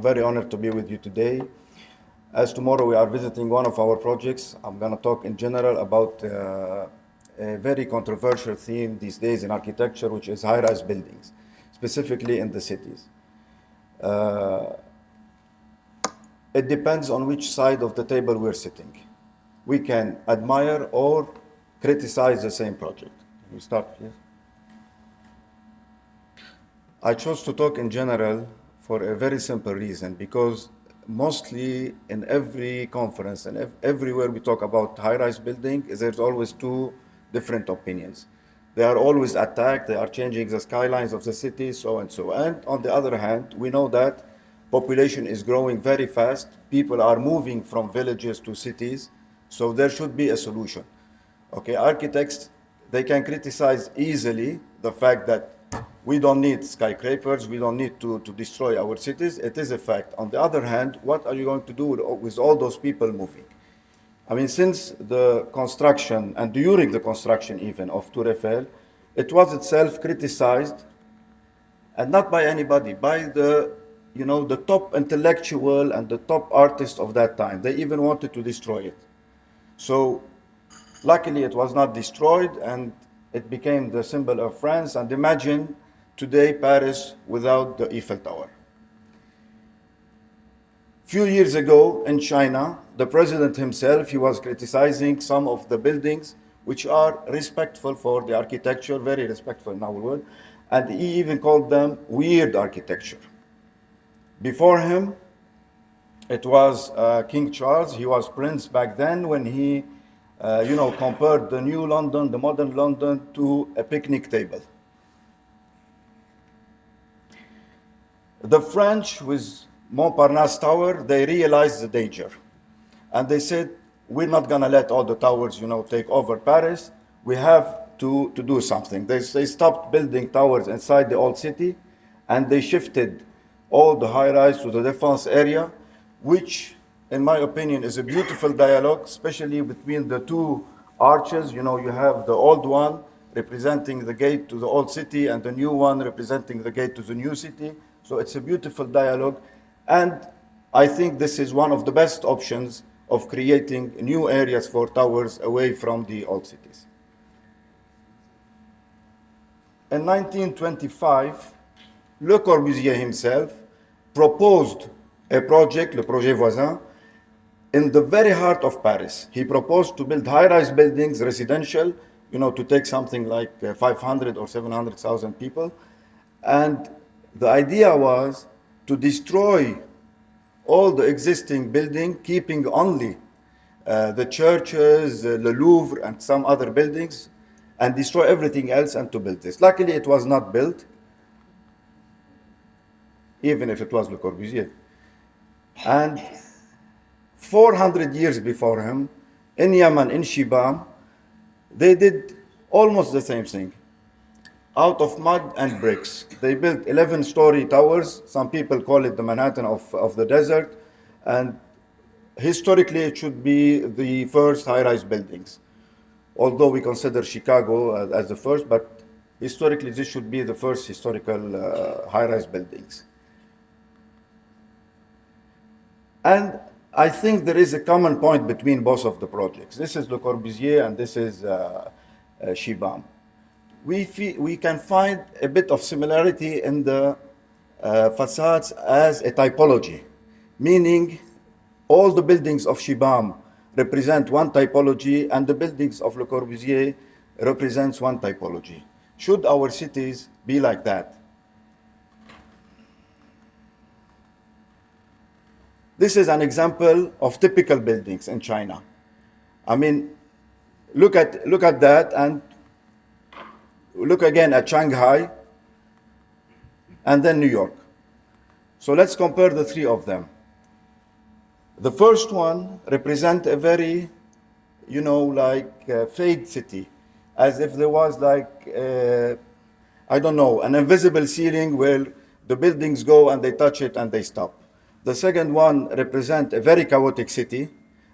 very honored to be with you today. As tomorrow we are visiting one of our projects, I'm going to talk in general about a very controversial theme these days in architecture, which is high-rise buildings, specifically in the cities. It depends on which side of the table we're sitting. We can admire or criticize the same project. We start, please. I chose to talk in general for a very simple reason, because mostly in every conference and everywhere we talk about high-rise building, there's always two different opinions. They are always attacked, they are changing the skylines of the city, so and so. And on the other hand, we know that population is growing very fast. People are moving from villages to cities, so there should be a solution. Okay, architects, they can criticize easily the fact that we don't need skyscrapers, we don't need to destroy our cities. It is a fact. On the other hand, what are you going to do with all those people moving? I mean, since the construction and during the construction even of Tour Eiffel, it was itself criticized, and not by anybody, by the top intellectual and the top artists of that time. They even wanted to destroy it. So luckily it was not destroyed, and it became the symbol of France. And imagine today Paris without the Eiffel Tower. Few years ago in China, the president himself, he was criticizing some of the buildings which are respectful for the architecture, very respectful in our world, and he even called them weird architecture. Before him, it was King Charles. He was prince back then when he compared the new London, the modern London, to a picnic table. The French, with Montparnasse Tower, they realized the danger. And they said, we're not going to let all the towers, take over Paris. We have to do something. They stopped building towers inside the old city, and they shifted all the high-rise to the defense area, which, in my opinion, is a beautiful dialogue, especially between the two arches. You have the old one representing the gate to the old city, and the new one representing the gate to the new city. So it's a beautiful dialogue. And I think this is one of the best options of creating new areas for towers away from the old cities. In 1925, Le Corbusier himself proposed a project, Le Projet Voisin, in the very heart of Paris. He proposed to build high-rise buildings, residential, to take something like 500 or 700,000 people. And the idea was to destroy all the existing buildings, keeping only the churches, the Louvre, and some other buildings, and destroy everything else and to build this. Luckily, it was not built, even if it was Le Corbusier. And 400 years before him, in Yemen, in Shibam, they did almost the same thing. Out of mud and bricks. They built 11-story towers. Some people call it the Manhattan of the desert. And historically, it should be the first high-rise buildings. Although we consider Chicago as the first, but historically, this should be the first historical high-rise buildings. And I think there is a common point between both of the projects. This is Le Corbusier and this is Shibam. We can find a bit of similarity in the facades as a typology, meaning all the buildings of Shibam represent one typology and the buildings of Le Corbusier represents one typology. Should our cities be like that? This is an example of typical buildings in China. I mean, look at that, and look again at Shanghai, and then New York. So let's compare the three of them. The first one represents a very, fade city, as if there was an invisible ceiling where the buildings go and they touch it and they stop. The second one represents a very chaotic city.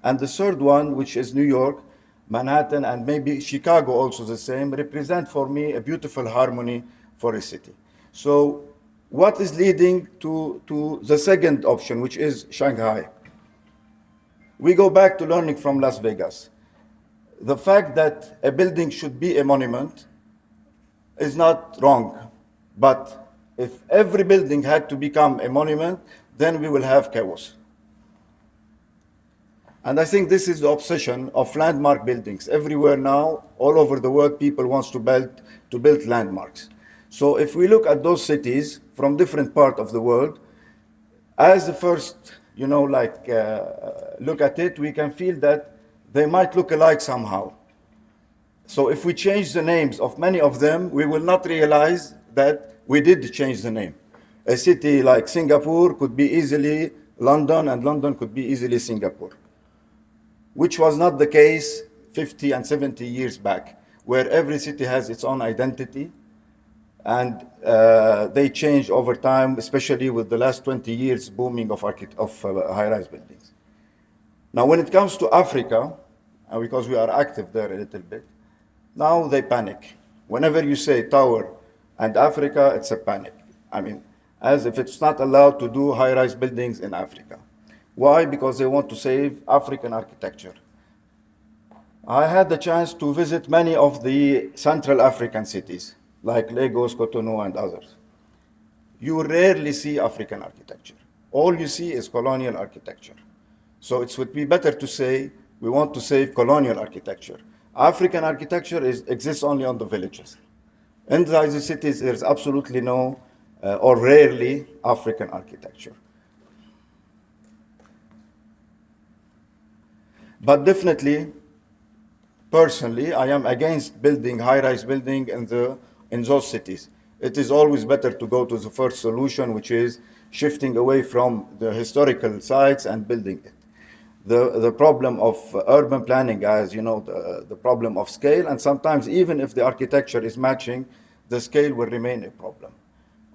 And the third one, which is New York, Manhattan, and maybe Chicago also the same, represent for me a beautiful harmony for a city. So what is leading to the second option, which is Shanghai? We go back to learning from Las Vegas. The fact that a building should be a monument is not wrong, but if every building had to become a monument, then we will have chaos. And I think this is the obsession of landmark buildings. Everywhere now, all over the world, people want to build landmarks. So if we look at those cities from different parts of the world, as the first, look at it, we can feel that they might look alike somehow. So if we change the names of many of them, we will not realize that we did change the name. A city like Singapore could be easily London, and London could be easily Singapore, which was not the case 50 and 70 years back, where every city has its own identity, and they changed over time, especially with the last 20 years booming of high-rise buildings. Now, when it comes to Africa, because we are active there a little bit, now they panic. Whenever you say tower and Africa, it's a panic. I mean, as if it's not allowed to do high-rise buildings in Africa. Why? Because they want to save African architecture. I had the chance to visit many of the Central African cities, like Lagos, Cotonou, and others. You rarely see African architecture. All you see is colonial architecture. So it would be better to say we want to save colonial architecture. African architecture exists only on the villages. Inside the cities, there's absolutely no, or rarely, African architecture. But definitely, personally, I am against building high-rise building in those cities. It is always better to go to the first solution, which is shifting away from the historical sites and building it. The problem of urban planning, as you know, the problem of scale, and sometimes even if the architecture is matching, the scale will remain a problem.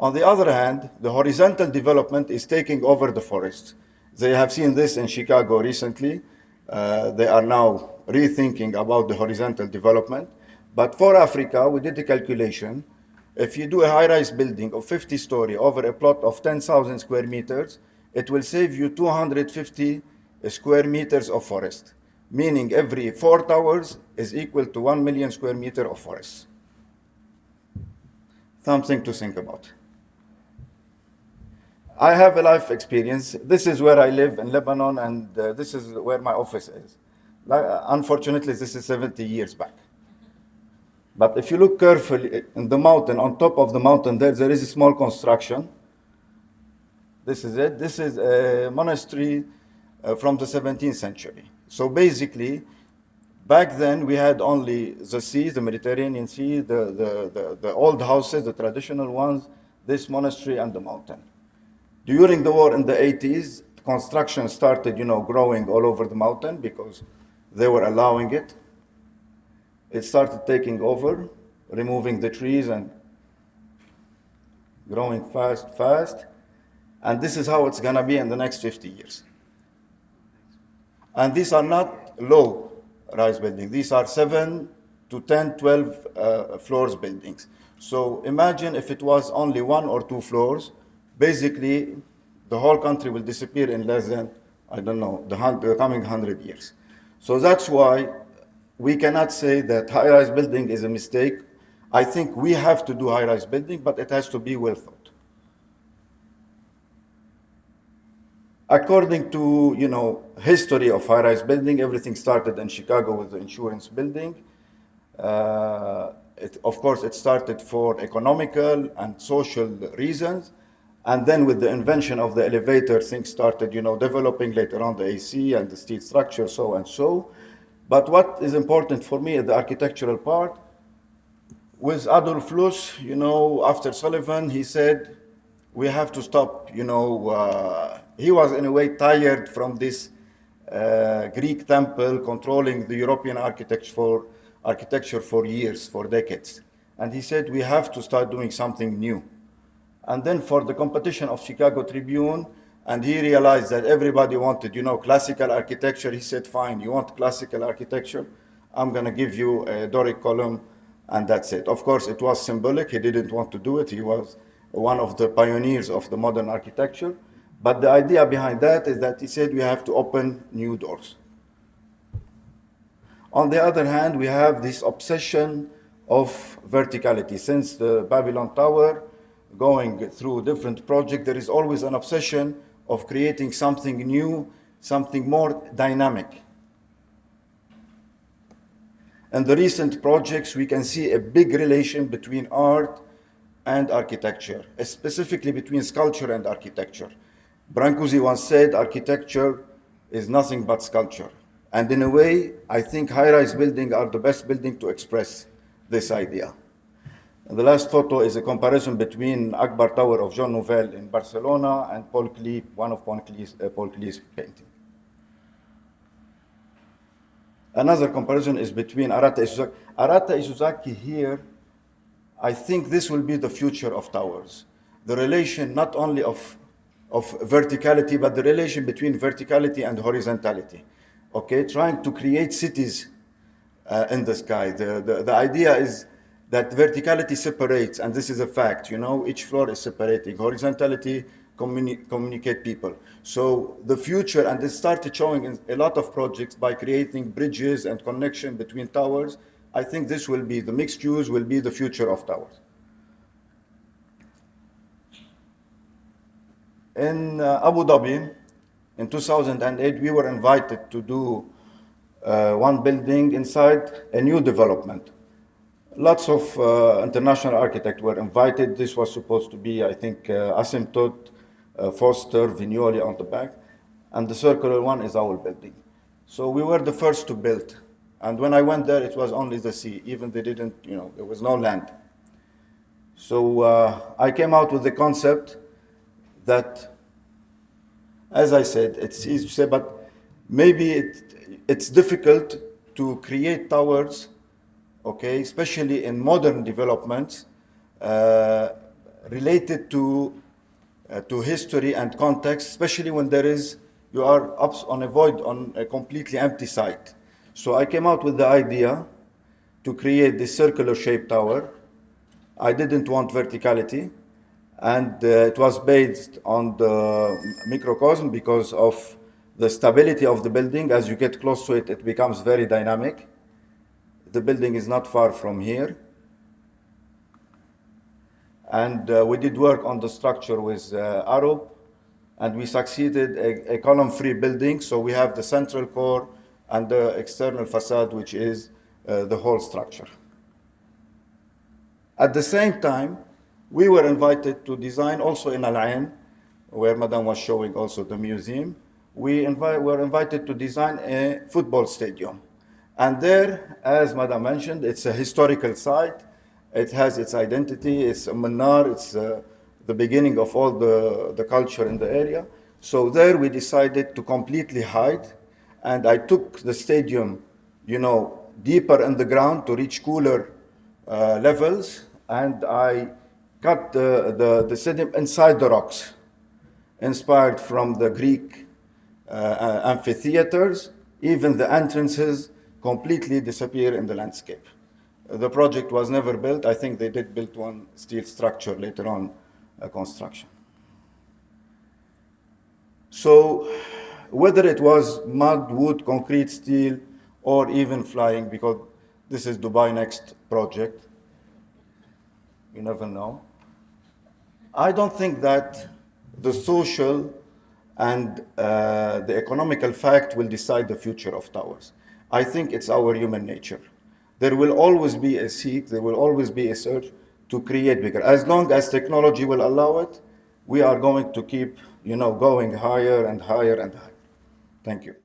On the other hand, the horizontal development is taking over the forest. They have seen this in Chicago recently. They are now rethinking about the horizontal development. But for Africa, we did a calculation. If you do a high-rise building of 50-story over a plot of 10,000 square meters, it will save you 250 square meters of forest, meaning every 4 towers is equal to 1 million square meter of forest. Something to think about. I have a life experience. This is where I live in Lebanon, and this is where my office is. Unfortunately, this is 70 years back. But if you look carefully in the mountain, on top of the mountain there is a small construction. This is it. This is a monastery from the 17th century. So basically, back then we had only the sea, the Mediterranean Sea, the old houses, the traditional ones, this monastery and the mountain. During the war in the 80s, construction started, growing all over the mountain because they were allowing it. It started taking over, removing the trees and growing fast. And this is how it's gonna be in the next 50 years. And these are not low-rise buildings. These are 7 to 10, 12 floors buildings. So imagine if it was only 1 or 2 floors, basically the whole country will disappear in less than, the coming 100 years. So that's why we cannot say that high-rise building is a mistake. I think we have to do high-rise building, but it has to be well thought. According to, history of high-rise building, everything started in Chicago with the insurance building. Of course, it started for economical and social reasons. And then with the invention of the elevator, things started, developing later on, the AC and the steel structure, so and so. But what is important for me is the architectural part. With Adolf Loos, after Sullivan, he said, we have to stop, he was in a way tired from this Greek temple controlling the European architecture for years, for decades. And he said, we have to start doing something new. And then for the competition of Chicago Tribune, and he realized that everybody wanted, classical architecture. He said, fine, you want classical architecture? I'm gonna give you a Doric column, and that's it. Of course, it was symbolic. He didn't want to do it. He was one of the pioneers of the modern architecture. But the idea behind that is that he said we have to open new doors. On the other hand, we have this obsession of verticality. Since the Babylon Tower, going through different projects, there is always an obsession of creating something new, something more dynamic. In the recent projects, we can see a big relation between art and architecture, specifically between sculpture and architecture. Brancusi once said, architecture is nothing but sculpture. And in a way, I think high-rise buildings are the best building to express this idea. And the last photo is a comparison between Akbar Tower of Jean Nouvel in Barcelona and Paul Klee, one of Paul Klee's painting. Another comparison is between Arata Isozaki. Arata Isozaki here, I think this will be the future of towers. The relation not only of verticality, but the relation between verticality and horizontality. Okay, trying to create cities in the sky. The idea is that verticality separates, and this is a fact, you know, each floor is separating. Horizontality communicate people. So the future, and it started showing in a lot of projects by creating bridges and connection between towers. I think this will be, the mixed use will be the future of towers. In Abu Dhabi, in 2008, we were invited to do one building inside a new development. Lots of international architects were invited. This was supposed to be, I think, Asymptote, Foster, Vignoli on the back, and the circular one is our building. So we were the first to build. And when I went there, it was only the sea. Even they didn't, you know, there was no land. So I came out with the concept that, as I said, it's easy to say, but maybe it's difficult to create towers, okay, especially in modern developments related to history and context, especially when you are up on a void, on a completely empty site. So I came out with the idea to create this circular shaped tower. I didn't want verticality, and it was based on the microcosm because of the stability of the building. As you get close to it, it becomes very dynamic. The building is not far from here. And we did work on the structure with Arab, and we succeeded a column-free building. So we have the central core and the external facade, which is the whole structure. At the same time, we were invited to design also in Al Ain, where Madame was showing also the museum. We were invited to design a football stadium. And there, as Madame mentioned, it's a historical site. It has its identity. It's a manar. It's the beginning of all the culture in the area. So there we decided to completely hide. And I took the stadium, you know, deeper in the ground to reach cooler levels. And I cut the stadium inside the rocks, inspired from the Greek amphitheaters. Even the entrances completely disappear in the landscape. The project was never built. I think they did build one steel structure later on, construction. So whether it was mud, wood, concrete, steel, or even flying, because this is Dubai Next project, you never know. I don't think that the social and the economical fact will decide the future of towers. I think it's our human nature. There will always be a seek, there will always be a search to create bigger. As long as technology will allow it, we are going to keep, you know, going higher and higher and higher. Thank you.